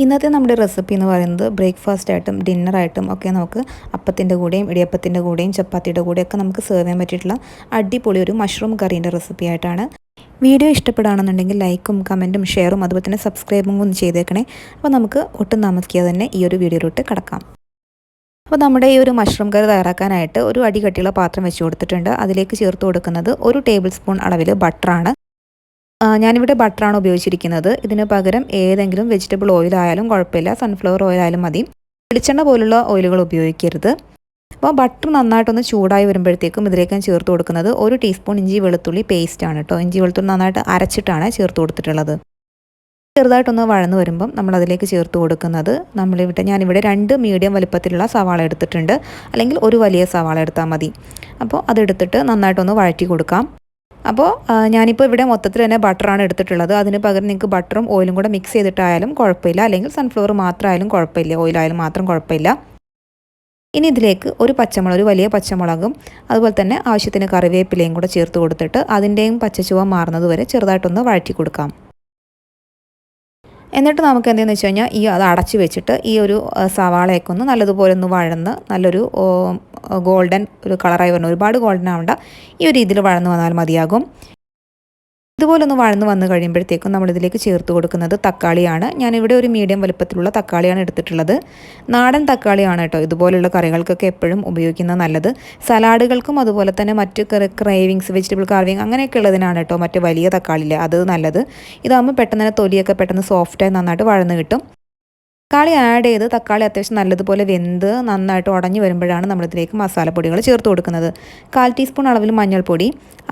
ഇന്നത്തെ നമ്മുടെ റെസിപ്പി എന്ന് പറയുന്നത് ബ്രേക്ക്ഫാസ്റ്റ് ആയിട്ടും ഡിന്നറായിട്ടും ഒക്കെ നമുക്ക് അപ്പത്തിൻ്റെ കൂടെയും ഇടിയപ്പത്തിൻ്റെ കൂടെയും ചപ്പാത്തിയുടെ കൂടെയൊക്കെ നമുക്ക് സെർവ് ചെയ്യാൻ പറ്റിയിട്ടുള്ള അടിപൊളി ഒരു മഷ്റൂം കറീൻ്റെ റെസിപ്പി ആയിട്ടാണ്. വീഡിയോ ഇഷ്ടപ്പെടുകയാണെന്നുണ്ടെങ്കിൽ ലൈക്കും കമൻറ്റും ഷെയറും അതുപോലെ തന്നെ സബ്സ്ക്രൈബും ഒന്ന് ചെയ്തേക്കണേ. അപ്പോൾ നമുക്ക് ഒട്ടും താമസിക്കാതെ തന്നെ ഈ ഒരു വീഡിയോയിലോട്ട് കിടക്കാം. അപ്പോൾ നമ്മുടെ ഈ ഒരു മഷ്റൂം കറി തയ്യാറാക്കാനായിട്ട് ഒരു അടി കട്ടിയുള്ള പാത്രം വെച്ച് കൊടുത്തിട്ടുണ്ട്. അതിലേക്ക് ചേർത്ത് കൊടുക്കുന്നത് 1 ടേബിൾ സ്പൂൺ അളവിൽ ബട്ടറാണ്. ഞാനിവിടെ ബട്ടറാണ് ഉപയോഗിച്ചിരിക്കുന്നത്. ഇതിന് പകരം ഏതെങ്കിലും വെജിറ്റബിൾ ഓയിലായാലും കുഴപ്പമില്ല, സൺഫ്ലവർ ഓയിലായാലും മതി. വെളിച്ചെണ്ണ പോലുള്ള ഓയിലുകൾ ഉപയോഗിക്കരുത്. അപ്പോൾ ബട്ടർ നന്നായിട്ടൊന്ന് ചൂടായി വരുമ്പോഴത്തേക്കും ഇതിലേക്ക് ഞാൻ ചേർത്ത് കൊടുക്കുന്നത് 1 ടീസ്പൂൺ ഇഞ്ചി വെളുത്തുള്ളി പേസ്റ്റാണ് കേട്ടോ. ഇഞ്ചി വെളുത്തുള്ളി നന്നായിട്ട് അരച്ചിട്ടാണ് ചേർത്ത് കൊടുത്തിട്ടുള്ളത്. ചെറുതായിട്ടൊന്ന് വഴന്ന് വരുമ്പം നമ്മളതിലേക്ക് ചേർത്ത് കൊടുക്കുന്നത് ഞാനിവിടെ 2 മീഡിയം വലിപ്പത്തിലുള്ള സവാള എടുത്തിട്ടുണ്ട്, അല്ലെങ്കിൽ ഒരു വലിയ സവാള എടുത്താൽ മതി. അപ്പോൾ അതെടുത്തിട്ട് നന്നായിട്ടൊന്ന് വഴറ്റി കൊടുക്കാം. അപ്പോൾ ഞാനിപ്പോൾ ഇവിടെ മൊത്തത്തിൽ തന്നെ ബട്ടറാണ് എടുത്തിട്ടുള്ളത്. അതിന് പകരം നിങ്ങൾക്ക് ബട്ടറും ഓയിലും കൂടെ മിക്സ് ചെയ്തിട്ടായാലും കുഴപ്പമില്ല, അല്ലെങ്കിൽ സൺഫ്ലവർ മാത്രമായാലും കുഴപ്പമില്ല, ഓയിലായാലും മാത്രം കുഴപ്പമില്ല. ഇനി ഇതിലേക്ക് ഒരു വലിയ പച്ചമുളകും അതുപോലെ തന്നെ ആവശ്യത്തിന് കറിവേപ്പിലയും കൂടെ ചേർത്ത് കൊടുത്തിട്ട് അതിൻ്റെയും പച്ചച്ചുവ മാറുന്നത് വരെ ചെറുതായിട്ടൊന്ന് വഴറ്റി കൊടുക്കാം. എന്നിട്ട് നമുക്ക് എന്തെന്ന് വെച്ച് കഴിഞ്ഞാൽ അത് അടച്ച് വെച്ചിട്ട് ഈ ഒരു സവാളയൊക്കെ ഒന്ന് നല്ലതുപോലെ ഒന്ന് വഴന്ന് നല്ലൊരു ഗോൾഡൻ ഒരു കളറായി വരണം. ഒരുപാട് ഗോൾഡൻ ആവണ്ട, ഈ ഒരു രീതിയിൽ വഴന്ന് വന്നാൽ മതിയാകും. ഇതുപോലെ ഒന്ന് വഴന്ന് വന്ന് കഴിയുമ്പോഴത്തേക്കും നമ്മളിതിലേക്ക് ചേർത്ത് കൊടുക്കുന്നത് തക്കാളിയാണ്. ഞാനിവിടെ ഒരു മീഡിയം വലുപ്പത്തിലുള്ള തക്കാളിയാണ് എടുത്തിട്ടുള്ളത്. നാടൻ തക്കാളിയാണ് കേട്ടോ ഇതുപോലുള്ള കറികൾക്കൊക്കെ എപ്പോഴും ഉപയോഗിക്കുന്നത് നല്ലത്. സലാഡുകൾക്കും അതുപോലെ തന്നെ മറ്റ് ക്രേവിങ്സ്, വെജിറ്റബിൾ കാർവിങ് അങ്ങനെയൊക്കെ ഉള്ളതിനാണ് കേട്ടോ മറ്റ് വലിയ തക്കാളിയില്ലേ അത് നല്ലത്. ഇതാകുമ്പോൾ പെട്ടെന്ന് തന്നെ തൊലിയൊക്കെ പെട്ടെന്ന് സോഫ്റ്റായി നന്നായിട്ട് വഴന്ന് കിട്ടും. തക്കാളി ആഡ് ചെയ്ത് തക്കാളി അത്യാവശ്യം നല്ലതുപോലെ വെന്ത് നന്നായിട്ട് ഉടഞ്ഞു വരുമ്പോഴാണ് നമ്മളിതിലേക്ക് മസാലപ്പൊടികൾ ചേർത്ത് കൊടുക്കുന്നത്. 1/4 ടീസ്പൂൺ അളവിൽ മഞ്ഞൾപ്പൊടി,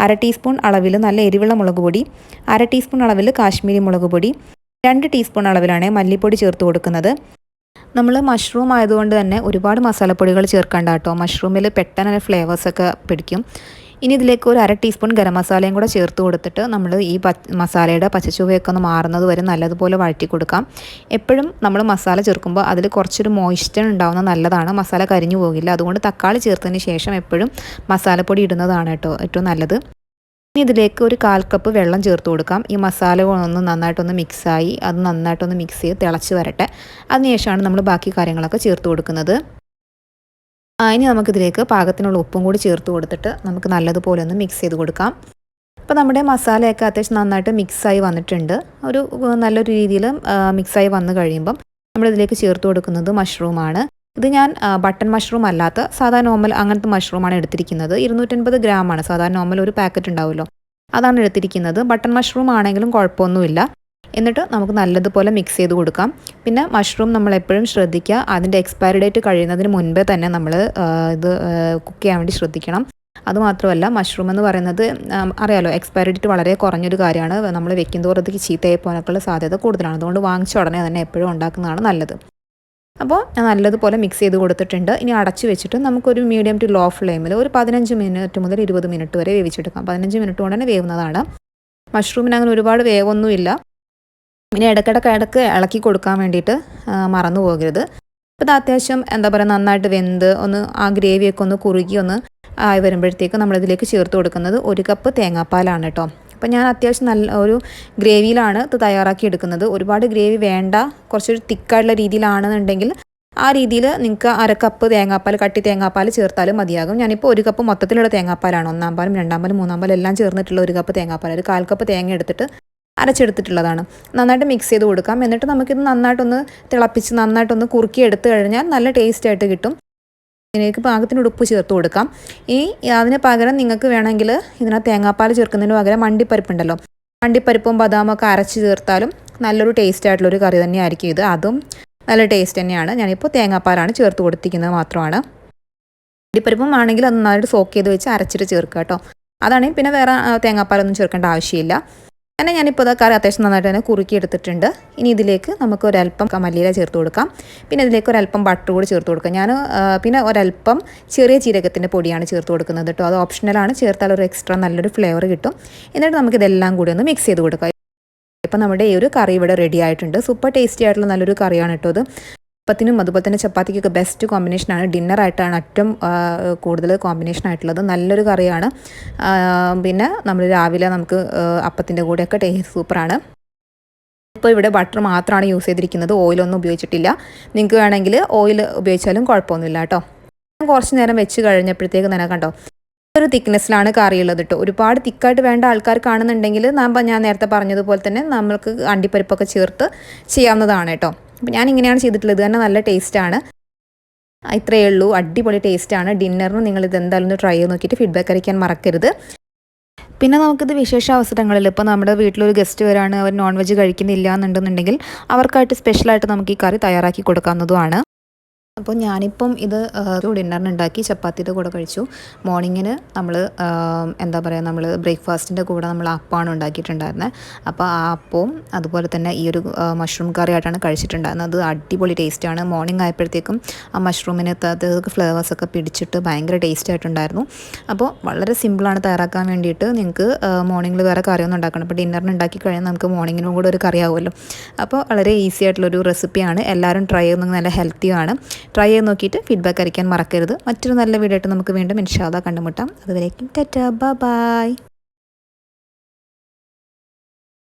1/2 ടീസ്പൂൺ അളവിൽ നല്ല എരിവുള്ള മുളക് പൊടി, 1/2 ടീസ്പൂൺ അളവിൽ കാശ്മീരി മുളക് പൊടി, 2 ടീസ്പൂൺ അളവിലാണ് മല്ലിപ്പൊടി ചേർത്ത് കൊടുക്കുന്നത്. നമ്മൾ മഷ്റൂം ആയതുകൊണ്ട് തന്നെ ഒരുപാട് മസാലപ്പൊടികൾ ചേർക്കണ്ട കേട്ടോ. മഷ്റൂമിൽ പെട്ടെന്ന് ഫ്ലേവേഴ്സൊക്കെ പിടിക്കും. ഇനി ഇതിലേക്ക് ഒരു 1/2 ടീസ്പൂൺ ഗരം മസാലയും കൂടെ ചേർത്ത് കൊടുത്തിട്ട് നമ്മൾ ഈ മസാലയുടെ പച്ചച്ചുവയൊക്കെ ഒന്ന് മാറുന്നത് വരെ നല്ലതുപോലെ വഴറ്റി കൊടുക്കാം. എപ്പോഴും നമ്മൾ മസാല ചേർക്കുമ്പോൾ അതിൽ കുറച്ചൊരു മോയ്സ്ചർ ഉണ്ടാവുന്നത് നല്ലതാണ്, മസാല കരിഞ്ഞു പോകില്ല. അതുകൊണ്ട് തക്കാളി ചേർത്തതിന് ശേഷം എപ്പോഴും മസാലപ്പൊടി ഇടുന്നതാണ് കേട്ടോ ഏറ്റവും നല്ലത്. ഇനി ഇതിലേക്ക് ഒരു 1/4 കപ്പ് വെള്ളം ചേർത്ത് കൊടുക്കാം. ഈ മസാല ഒന്ന് നന്നായിട്ടൊന്ന് മിക്സായി അത് നന്നായിട്ടൊന്ന് മിക്സ് ചെയ്ത് തിളച്ച് വരട്ടെ. അതിനുശേഷമാണ് നമ്മൾ ബാക്കി കാര്യങ്ങളൊക്കെ ചേർത്ത് കൊടുക്കുന്നത്. ഇനി നമുക്കിതിലേക്ക് പാകത്തിനുള്ള ഉപ്പും കൂടി ചേർത്ത് കൊടുത്തിട്ട് നമുക്ക് നല്ലതുപോലെ ഒന്ന് മിക്സ് ചെയ്ത് കൊടുക്കാം. അപ്പോൾ നമ്മുടെ മസാലയൊക്കെ അത്യാവശ്യം നന്നായിട്ട് മിക്സായി വന്നിട്ടുണ്ട്. നല്ലൊരു രീതിയിൽ മിക്സായി വന്നു കഴിയുമ്പം നമ്മളിതിലേക്ക് ചേർത്ത് കൊടുക്കുന്നത് മഷ്റൂമാണ്. ഇത് ഞാൻ ബട്ടൺ മഷ്റൂം അല്ലാത്ത സാധാ നോർമൽ അങ്ങനത്തെ മഷ്റൂമാണ് എടുത്തിരിക്കുന്നത്. 250 ഗ്രാമാണ്. സാധാരണ നോർമൽ ഒരു പാക്കറ്റ് ഉണ്ടാവുമല്ലോ, അതാണ് എടുത്തിരിക്കുന്നത്. ബട്ടൺ മഷ്റൂം ആണെങ്കിലും കുഴപ്പമൊന്നുമില്ല. എന്നിട്ട് നമുക്ക് നല്ലതുപോലെ മിക്സ് ചെയ്ത് കൊടുക്കാം. പിന്നെ മഷ്റൂം നമ്മളെപ്പോഴും ശ്രദ്ധിക്കുക, അതിൻ്റെ എക്സ്പയറി ഡേറ്റ് കഴിയുന്നതിന് മുൻപേ തന്നെ നമ്മൾ ഇത് കുക്ക് ചെയ്യാൻ വേണ്ടി ശ്രദ്ധിക്കണം. അതുമാത്രമല്ല മഷ്റൂം എന്ന് പറയുന്നത് അറിയാലോ, എക്സ്പയറി ഡേറ്റ് വളരെ കുറഞ്ഞൊരു കാര്യമാണ്. നമ്മൾ വെക്കുന്തോറും അത് ചീത്തയായി പോകാനൊക്കെയുള്ള സാധ്യത കൂടുതലാണ്. അതുകൊണ്ട് വാങ്ങിച്ച ഉടനെ തന്നെ എപ്പോഴും ഉണ്ടാക്കുന്നതാണ് നല്ലത്. അപ്പോൾ ഞാൻ നല്ലതുപോലെ മിക്സ് ചെയ്ത് കൊടുത്തിട്ടുണ്ട്. ഇനി അടച്ച് വെച്ചിട്ട് നമുക്കൊരു മീഡിയം ടു ലോ ഫ്ലെയിമിൽ ഒരു 15 മിനിറ്റ് മുതൽ 20 മിനിറ്റ് വരെ വേവിച്ചെടുക്കാം. 15 മിനിറ്റ് കൊണ്ട് തന്നെ വേവുന്നതാണ്. മഷ്റൂമിന് അങ്ങനെ ഒരുപാട് വേവൊന്നുമില്ല. പിന്നെ ഇടയ്ക്ക് ഇളക്കി കൊടുക്കാൻ വേണ്ടിയിട്ട് മറന്നു പോകരുത്. അപ്പോൾ ഇത് അത്യാവശ്യം നന്നായിട്ട് വെന്ത് ഒന്ന് ആ ഗ്രേവിയൊക്കെ ഒന്ന് കുറുകി ഒന്ന് ആയി വരുമ്പോഴത്തേക്ക് നമ്മളിതിലേക്ക് ചേർത്ത് കൊടുക്കുന്നത് 1 കപ്പ് തേങ്ങാപ്പാലാണ് കേട്ടോ. അപ്പോൾ ഞാൻ അത്യാവശ്യം നല്ല ഒരു ഗ്രേവിയിലാണ് ഇത് തയ്യാറാക്കി എടുക്കുന്നത്. ഒരുപാട് ഗ്രേവി വേണ്ട, കുറച്ചൊരു തിക്കായിട്ടുള്ള രീതിയിലാണെന്നുണ്ടെങ്കിൽ ആ രീതിയിൽ നിങ്ങൾക്ക് 1/2 കപ്പ് തേങ്ങാപ്പാൽ, കട്ടി തേങ്ങാപ്പാൽ ചേർത്താലും മതിയാകും. ഞാനിപ്പോൾ 1 കപ്പ് മൊത്തത്തിലുള്ള തേങ്ങാപ്പാലാണ്, 1-ാം പാലും 2-ാം പാലും 3-ാം പാലും എല്ലാം ചേർന്നിട്ടുള്ള 1 കപ്പ് തേങ്ങാപ്പാൽ, ഒരു 1/4 കപ്പ് തേങ്ങ എടുത്തിട്ട് അരച്ചെടുത്തിട്ടുള്ളതാണ്. നന്നായിട്ട് മിക്സ് ചെയ്ത് കൊടുക്കാം. എന്നിട്ട് നമുക്കിത് നന്നായിട്ടൊന്ന് തിളപ്പിച്ച് നന്നായിട്ടൊന്ന് കുറുക്കി എടുത്തു കഴിഞ്ഞാൽ നല്ല ടേസ്റ്റ് ആയിട്ട് കിട്ടും. ഇതിലേക്ക് പാകത്തിന് ഉപ്പ് ചേർത്ത് കൊടുക്കാം. അതിന് പകരം നിങ്ങൾക്ക് വേണമെങ്കിൽ ഇതിനകത്ത് തേങ്ങാപ്പാൽ ചേർക്കുന്നതിന് പകരം അണ്ടിപ്പരിപ്പുണ്ടല്ലോ, അണ്ടിപ്പരിപ്പും ബദാമൊക്കെ അരച്ച് ചേർത്താലും നല്ലൊരു ടേസ്റ്റ് ആയിട്ടുള്ളൊരു കറി തന്നെയായിരിക്കും ഇത്. അതും നല്ല ടേസ്റ്റ് തന്നെയാണ്. ഞാനിപ്പോൾ തേങ്ങാപ്പാലാണ് ചേർത്ത് കൊടുത്തിരിക്കുന്നത് മാത്രമാണ്. അണ്ടിപ്പരിപ്പും ആണെങ്കിൽ അത് നന്നായിട്ട് സോക്ക് ചെയ്ത് വെച്ച് അരച്ചിട്ട് ചേർക്കുക കേട്ടോ. അതാണെങ്കിൽ പിന്നെ വേറെ തേങ്ങാപ്പാലൊന്നും ചേർക്കേണ്ട ആവശ്യമില്ല. അങ്ങനെ ഞാനിപ്പോൾ കറി അത്യാവശ്യം നന്നായിട്ട് തന്നെ കുറുക്കി എടുത്തിട്ടുണ്ട്. ഇനി ഇതിലേക്ക് നമുക്ക് ഒരല്പം മല്ലിയില ചേർത്ത് കൊടുക്കാം. പിന്നെ ഇതിലേക്ക് ഒരല്പം ബട്ടർ കൂടി ചേർത്ത് കൊടുക്കാം. ഞാൻ പിന്നെ ഒരല്പം ചെറിയ ജീരകത്തിൻ്റെ പൊടിയാണ് ചേർത്ത് കൊടുക്കുന്നത് കേട്ടോ. അത് ഓപ്ഷണലാണ്, ചേർത്താൽ ഒരു എക്സ്ട്രാ നല്ലൊരു ഫ്ലേവർ കിട്ടും. എന്നിട്ട് നമുക്കിതെല്ലാം കൂടി ഒന്ന് മിക്സ് ചെയ്ത് കൊടുക്കാം. ഇപ്പം നമ്മുടെ ഈ ഒരു കറി ഇവിടെ റെഡി ആയിട്ടുണ്ട്. സൂപ്പർ ടേസ്റ്റി ആയിട്ടുള്ള നല്ലൊരു കറിയാണ് കേട്ടോ ഇത്. അപ്പത്തിനും അതുപോലെ തന്നെ ചപ്പാത്തിക്കൊക്കെ ബെസ്റ്റ് കോമ്പിനേഷനാണ്. ഡിന്നറായിട്ടാണ് ഏറ്റവും കൂടുതൽ കോമ്പിനേഷൻ ആയിട്ടുള്ളത്. നല്ലൊരു കറിയാണ്. പിന്നെ നമ്മൾ രാവിലെ നമുക്ക് അപ്പത്തിൻ്റെ കൂടെയൊക്കെ ടേസ്റ്റ് സൂപ്പറാണ്. ഞാനിപ്പോൾ ഇവിടെ ബട്ടർ മാത്രമാണ് യൂസ് ചെയ്തിരിക്കുന്നത്, ഓയിലൊന്നും ഉപയോഗിച്ചിട്ടില്ല. നിങ്ങൾക്ക് വേണമെങ്കിൽ ഓയിൽ ഉപയോഗിച്ചാലും കുഴപ്പമൊന്നുമില്ല കേട്ടോ. ഞാൻ കുറച്ച് നേരം വെച്ച് കഴിഞ്ഞപ്പോഴത്തേക്ക് തന്നെ കണ്ടോ ഒരു തിക്നെസ്സിലാണ് കറി ഉള്ളത് കേട്ടോ. ഒരുപാട് തിക്കായിട്ട് വേണ്ട ആൾക്കാർ കാണുന്നുണ്ടെങ്കിൽ ഞാൻ നേരത്തെ പറഞ്ഞതുപോലെ തന്നെ നമ്മൾക്ക് അണ്ടിപ്പരിപ്പൊക്കെ ചേർത്ത് ചെയ്യാവുന്നതാണ് കേട്ടോ. അപ്പോൾ ഞാൻ ഇങ്ങനെയാണ് ചെയ്തിട്ടുള്ളത്, ഇത് തന്നെ നല്ല ടേസ്റ്റാണ്. ഇത്രയേ ഉള്ളൂ, അടിപൊളി ടേസ്റ്റാണ്. ഡിന്നറിന് നിങ്ങൾ ഇത് എന്തായാലും ഒന്ന് ട്രൈ ചെയ്ത് നോക്കിയിട്ട് ഫീഡ്ബാക്ക് അറിയിക്കാൻ മറക്കരുത്. പിന്നെ നമുക്കിത് വിശേഷ അവസരങ്ങളിൽ ഇപ്പോൾ നമ്മുടെ വീട്ടിലൊരു ഗസ്റ്റ് വരാണ്, അവർ നോൺ വെജ് കഴിക്കുന്നില്ല എന്നുണ്ടെന്നുണ്ടെങ്കിൽ അവർക്കായിട്ട് സ്പെഷ്യലായിട്ട് നമുക്ക് ഈ കറി തയ്യാറാക്കി കൊടുക്കാവുന്നതുമാണ്. അപ്പോൾ ഞാനിപ്പം ഇത് ഡിന്നറിന് ഉണ്ടാക്കി ചപ്പാത്തിയുടെ കൂടെ കഴിച്ചു. മോർണിംഗിന് നമ്മൾ എന്താ പറയുക, നമ്മൾ ബ്രേക്ക്ഫാസ്റ്റിൻ്റെ കൂടെ നമ്മൾ അപ്പമാണ് ഉണ്ടാക്കിയിട്ടുണ്ടായിരുന്നത്. അപ്പോൾ ആ അപ്പവും അതുപോലെ തന്നെ ഈ ഒരു മഷ്റൂം കറിയായിട്ടാണ് കഴിച്ചിട്ടുണ്ടായിരുന്നത്. അത് അടിപൊളി ടേസ്റ്റാണ്. മോർണിംഗ് ആയപ്പോഴത്തേക്കും ആ മഷ്റൂമിനകത്ത് ഫ്ലേവേഴ്സൊക്കെ പിടിച്ചിട്ട് ഭയങ്കര ടേസ്റ്റ് ആയിട്ടുണ്ടായിരുന്നു. അപ്പോൾ വളരെ സിമ്പിളാണ് തയ്യാറാക്കാൻ വേണ്ടിയിട്ട്. നിങ്ങൾക്ക് മോർണിംഗിൽ വേറെ കറിയൊന്നും ഉണ്ടാക്കണം, അപ്പോൾ ഡിന്നറിന് ഉണ്ടാക്കി കഴിഞ്ഞാൽ നമുക്ക് മോർണിംഗിനും കൂടെ ഒരു കറി ആവുമല്ലോ. അപ്പോൾ വളരെ ഈസി ആയിട്ടുള്ളൊരു റെസിപ്പിയാണ്. എല്ലാവരും ട്രൈ ചെയ്യുന്നത്, നല്ല ഹെൽത്തിയാണ്. ട്രൈ ചെയ്ത് നോക്കിയിട്ട് ഫീഡ്ബാക്ക് അറിയിക്കാൻ മറക്കരുത്. മറ്റൊരു നല്ല വീഡിയോ ആയിട്ട് നമുക്ക് വീണ്ടും ഇൻഷാ അല്ലാഹ് കണ്ടുമുട്ടാം. അതുവരേക്കും ടാറ്റാ ബൈ.